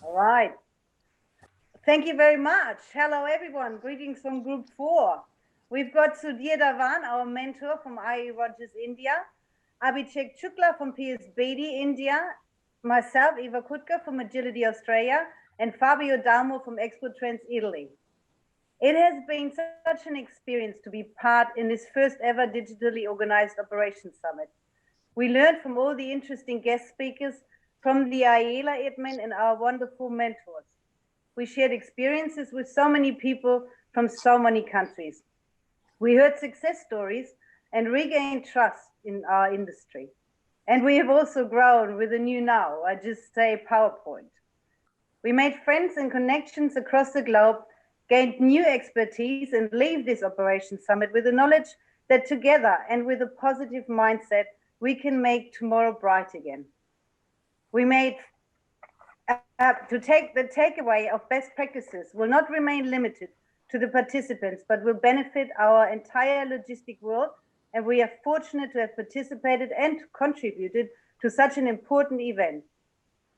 All right. Thank you very much. Hello, everyone. Greetings from Group 4. We've got Sudhir Dhavan, our mentor from IE India, Abhishek Shukla from BEDI India, myself, Eva Kutka from Agility Australia, and Fabio Dalmo from Expotrans Italy. It has been such an experience to be part in this first ever digitally organized Operations Summit. We learned from all the interesting guest speakers, from the IELA admin and our wonderful mentors. We shared experiences with so many people from so many countries. We heard success stories and regained trust in our industry. And we have also grown with a new now, I just say PowerPoint. We made friends and connections across the globe, gained new expertise, and leave this Operations Summit with the knowledge that together and with a positive mindset, we can make tomorrow bright again. We made to take the takeaway of best practices will not remain limited to the participants, but will benefit our entire logistic world. And we are fortunate to have participated and contributed to such an important event.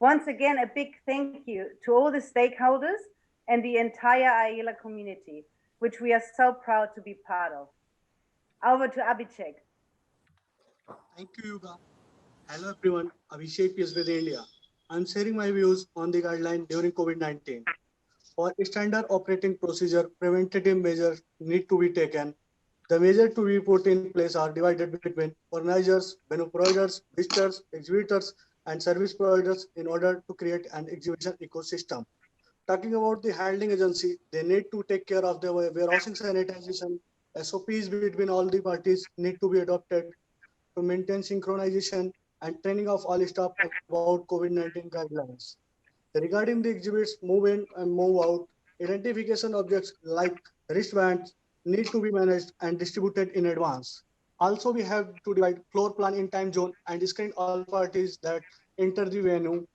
Once again, a big thank you to all the stakeholders and the entire IELA community, which we are so proud to be part of. Over to Abhishek. Thank you, Eva. Hello, everyone. Abhishek is with India. I'm sharing my views on the guideline during COVID-19. For standard operating procedure, preventative measures need to be taken. The measures to be put in place are divided between organizers, venue providers, visitors, exhibitors, and service providers in order to create an exhibition ecosystem. Talking about the handling agency, they need to take care of the warehousing sanitization. SOPs between all the parties need to be adopted to maintain synchronization and training of all staff about COVID-19 guidelines. Regarding the exhibits move in and move out, identification objects like wristbands need to be managed and distributed in advance. Also, we have to divide floor plan in time zone and screen all parties that enter the venue.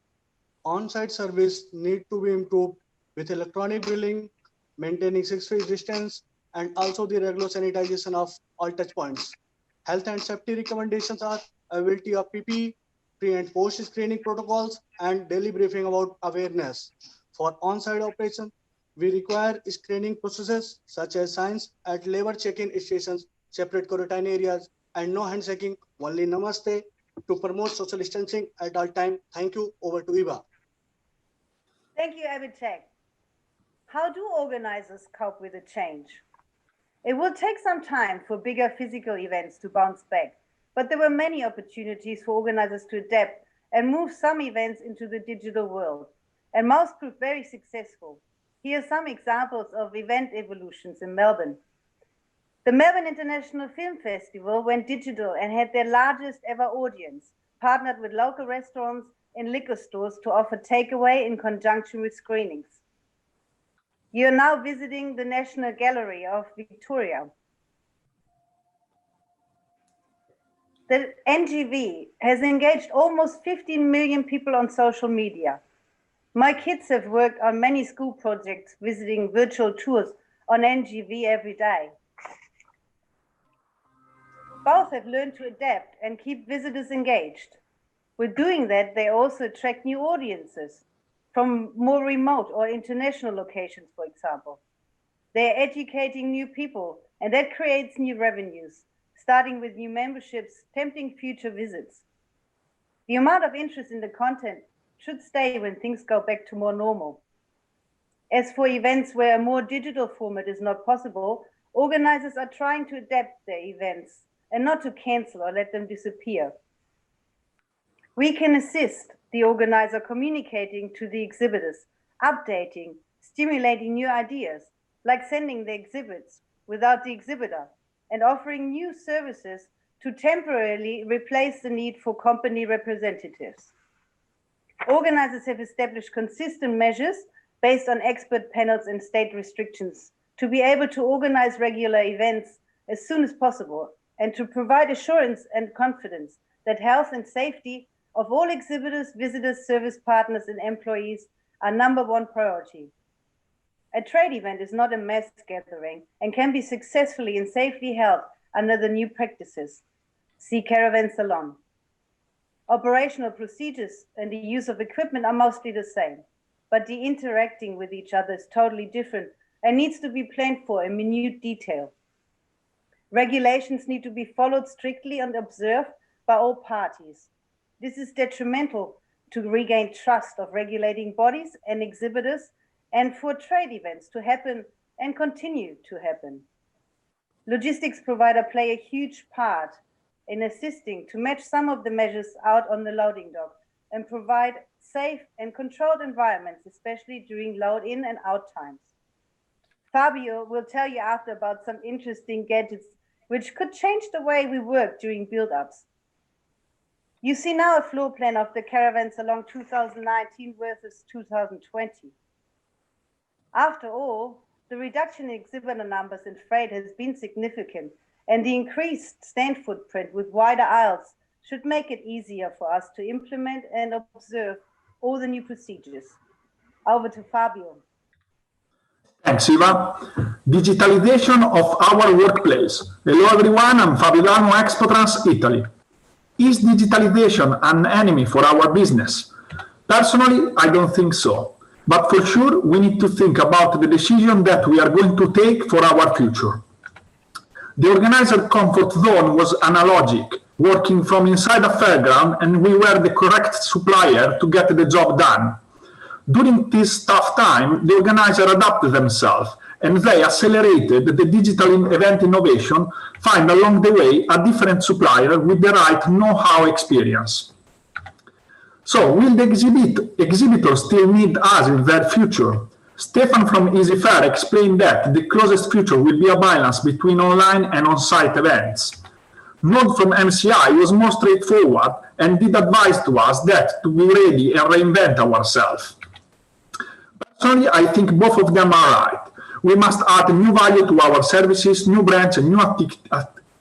On-site service need to be improved with electronic billing, maintaining 6 feet distance, and also the regular sanitization of all touch points. Health and safety recommendations are availability of PPE, pre and post screening protocols, and daily briefing about awareness. For on-site operation, we require screening processes such as signs at labor check-in stations, separate quarantine areas, and no handshaking, only namaste to promote social distancing at all time. Thank you. Over to Eva. Thank you, Abhishek. How do organizers cope with the change? It will take some time for bigger physical events to bounce back, but there were many opportunities for organizers to adapt and move some events into the digital world, and most proved very successful. Here are some examples of event evolutions in Melbourne. The Melbourne International Film Festival went digital and had their largest ever audience, partnered with local restaurants and liquor stores to offer takeaway in conjunction with screenings. You're now visiting the National Gallery of Victoria. The NGV has engaged almost 15 million people on social media. My kids have worked on many school projects visiting virtual tours on NGV every day. Both have learned to adapt and keep visitors engaged. With doing that, they also attract new audiences from more remote or international locations, for example. They're educating new people, and that creates new revenues, starting with new memberships, tempting future visits. The amount of interest in the content should stay when things go back to more normal. As for events where a more digital format is not possible, organizers are trying to adapt their events and not to cancel or let them disappear. We can assist the organizer communicating to the exhibitors, updating, stimulating new ideas, like sending the exhibits without the exhibitor, and offering new services to temporarily replace the need for company representatives. Organizers have established consistent measures based on expert panels and state restrictions to be able to organize regular events as soon as possible and to provide assurance and confidence that health and safety of all exhibitors, visitors, service partners, and employees are #1 priority. A trade event is not a mass gathering and can be successfully and safely held under the new practices. See Caravan Salon. Operational procedures and the use of equipment are mostly the same. but the interacting with each other is totally different and needs to be planned for in minute detail. Regulations need to be followed strictly and observed by all parties. This is detrimental to regain trust of regulating bodies and exhibitors and for trade events to happen and continue to happen. Logistics providers play a huge part in assisting to match some of the measures out on the loading dock and provide safe and controlled environments, especially during load in and out times. Fabio will tell you after about some interesting gadgets which could change the way we work during build-ups. You see now a floor plan of the caravans along 2019 versus 2020. After all, the reduction in exhibitor numbers and freight has been significant, and the increased stand footprint with wider aisles should make it easier for us to implement and observe all the new procedures. Over to Fabio. Thanks, Eva. Digitalization of our workplace. Hello, everyone. I'm Fabio Dalmo, Expotrans, Italy. Is digitalization an enemy for our business? Personally, I don't think so. But for sure, we need to think about the decision that we are going to take for our future. The organizer comfort zone was analogic, working from inside a fairground, and we were the correct supplier to get the job done. During this tough time, the organizer adapted themselves, and they accelerated the digital event innovation, find along the way a different supplier with the right know-how experience. So, will the exhibitors still need us in their future? Stefan from Easy Fair explained that the closest future will be a balance between online and on-site events. Nod from MCI was more straightforward and did advise to us that to be ready and reinvent ourselves. Personally, I think both of them are right. We must add new value to our services, new brands and new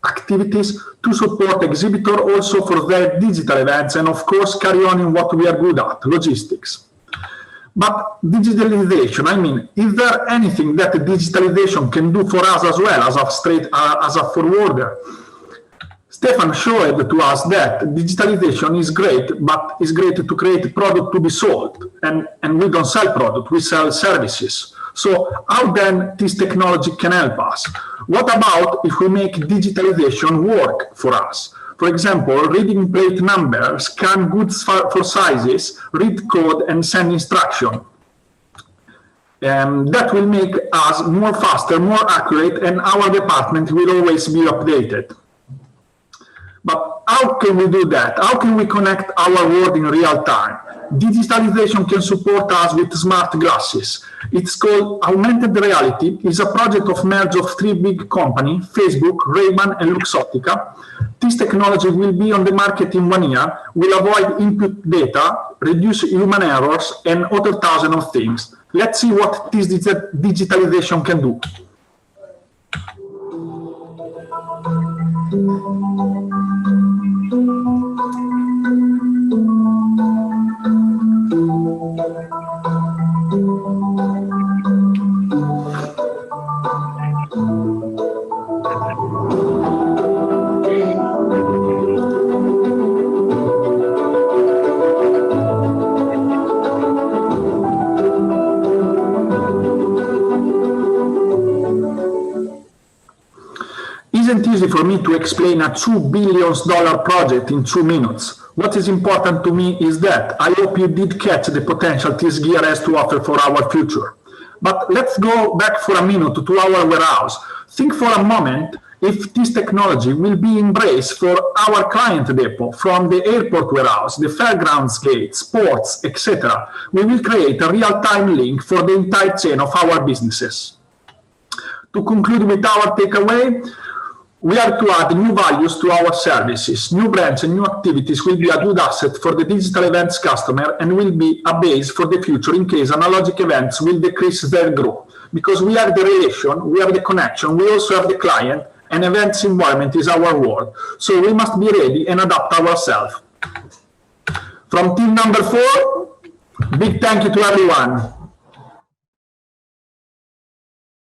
activities to support exhibitors also for their digital events and of course carry on in what we are good at, logistics. But digitalization, is there anything that digitalization can do for us as well as a forwarder? Stefan showed to us that digitalization is great, but it's great to create product to be sold. And we don't sell product, we sell services. So how then this technology can help us? What about if we make digitalization work for us? For example, reading plate number, scan goods for sizes, read code and send instruction. That will make us more faster, more accurate, and our department will always be updated. But how can we do that? How can we connect our world in real time? Digitalization can support us with smart glasses. It's called Augmented Reality. It's a project of merge of three big companies, Facebook, Ray-Ban, and Luxottica. This technology will be on the market in 1 year, will avoid input data, reduce human errors, and other thousands of things. Let's see what this digitalization can do. Isn't easy for me to explain a $2 billion project in 2 minutes. What is important to me is that I hope you did catch the potential this gear has to offer for our future. But let's go back for a minute to our warehouse. Think for a moment if this technology will be embraced for our client depot, from the airport warehouse, the fairgrounds gates, ports, etc. We will create a real-time link for the entire chain of our businesses. To conclude with our takeaway, we are to add new values to our services. New brands and new activities will be a good asset for the digital events customer and will be a base for the future in case analogic events will decrease their growth. Because we are the relation, we are the connection, we also have the client, and events environment is our world. So we must be ready and adapt ourselves. From team number 4, big thank you to everyone.